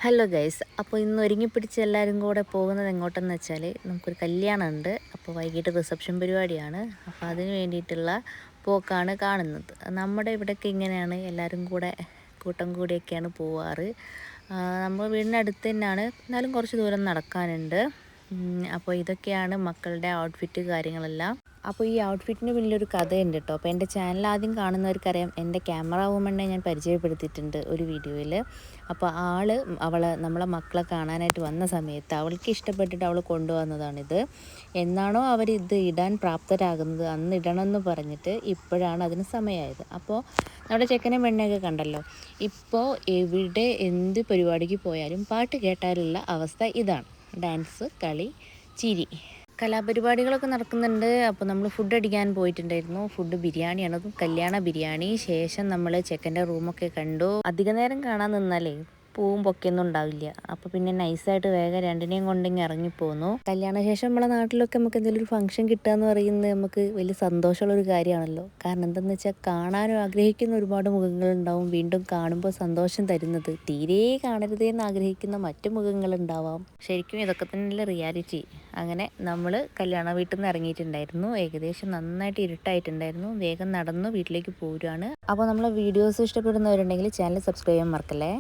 Hello guys, അപ്പോൾ ഇന്ന് ഒരുങ്ങിപ്പിടിച്ച് എല്ലാവരും കൂടെ പോകുന്നത് എങ്ങോട്ടെന്ന് വെച്ചാൽ നമുക്കൊരു കല്യാണമുണ്ട്. അപ്പോൾ വൈകിട്ട് റിസപ്ഷൻ പരിപാടിയാണ്. അപ്പോൾ അതിന് വേണ്ടിയിട്ടുള്ള പോക്കാണ് കാണുന്നത്. നമ്മുടെ ഇവിടെയൊക്കെ ഇങ്ങനെയാണ്, എല്ലാവരും കൂടെ കൂട്ടം കൂടിയൊക്കെയാണ് പോവാറ്. നമ്മൾ വീടിനടുത്ത് തന്നെയാണ്, എന്നാലും കുറച്ച് ദൂരം നടക്കാനുണ്ട്. അപ്പോൾ ഇതൊക്കെയാണ് മക്കളുടെ ഔട്ട്ഫിറ്റ് കാര്യങ്ങളെല്ലാം. അപ്പോൾ ഈ ഔട്ട്ഫിറ്റിന് വലിയൊരു കഥയുണ്ട് കേട്ടോ. അപ്പോൾ എൻ്റെ ചാനൽ ആദ്യം കാണുന്നവർക്കറിയാം, എൻ്റെ ക്യാമറ വുമണ്ണെ ഞാൻ പരിചയപ്പെടുത്തിയിട്ടുണ്ട് ഒരു വീഡിയോയിൽ. അപ്പോൾ നമ്മളെ മക്കളെ കാണാനായിട്ട് വന്ന സമയത്ത് അവൾക്ക് ഇഷ്ടപ്പെട്ടിട്ട് അവൾ കൊണ്ടുവന്നതാണിത്. എന്നാണോ അവരിത് ഇടാൻ പ്രാപ്തരാകുന്നത് അന്ന് ഇടണമെന്ന് പറഞ്ഞിട്ട് ഇപ്പോഴാണ് അതിന് സമയമായത്. അപ്പോൾ നമ്മുടെ ചെക്കനെ പെണ്ണയൊക്കെ കണ്ടല്ലോ. ഇപ്പോൾ എവിടെ എന്ത് പരിപാടിക്ക് പോയാലും പാട്ട് കേട്ടാലുള്ള അവസ്ഥ ഇതാണ്. ഡാൻസ്, കളി, ചിരി, കലാപരിപാടികളൊക്കെ നടക്കുന്നുണ്ട്. അപ്പോൾ നമ്മൾ ഫുഡ് അടിക്കാൻ പോയിട്ടുണ്ടായിരുന്നു. ഫുഡ് ബിരിയാണിയാണ്, അതും കല്യാണ ബിരിയാണി. ശേഷം നമ്മൾ ചെക്കൻ്റെ റൂമൊക്കെ കണ്ടു. അധിക നേരം കാണാൻ നിന്നാലേ പൂവും പൊക്കെയൊന്നും ഉണ്ടാവില്ല. അപ്പോൾ പിന്നെ നൈസായിട്ട് വേഗം രണ്ടിനെയും കൊണ്ടിങ്ങ് ഇറങ്ങിപ്പോന്നു. കല്യാണശേഷം നമ്മളെ നാട്ടിലൊക്കെ നമുക്ക് എന്തെങ്കിലും ഒരു ഫംഗ്ഷൻ കിട്ടുക എന്ന് പറയുന്നത് നമുക്ക് വലിയ സന്തോഷമുള്ളൊരു കാര്യമാണല്ലോ. കാരണം എന്തെന്ന് വെച്ചാൽ കാണാനും ആഗ്രഹിക്കുന്ന ഒരുപാട് മുഖങ്ങളുണ്ടാവും. വീണ്ടും കാണുമ്പോൾ സന്തോഷം തരുന്നത് തീരെ കാണരുതേന്ന് ആഗ്രഹിക്കുന്ന മറ്റു മുഖങ്ങളുണ്ടാവാം. ശരിക്കും ഇതൊക്കെ തന്നെയല്ലേ റിയാലിറ്റി. അങ്ങനെ നമ്മൾ കല്യാണ വീട്ടിൽ നിന്ന് ഇറങ്ങിയിട്ടുണ്ടായിരുന്നു. ഏകദേശം നന്നായിട്ട് ഇരുട്ടായിട്ടുണ്ടായിരുന്നു. വേഗം നടന്നു വീട്ടിലേക്ക് പോരുകയാണ്. അപ്പോൾ നമ്മളെ വീഡിയോസ് ഇഷ്ടപ്പെടുന്നവരുണ്ടെങ്കിൽ ചാനൽ സബ്സ്ക്രൈബ് ചെയ്യാൻ മറക്കല്ലേ.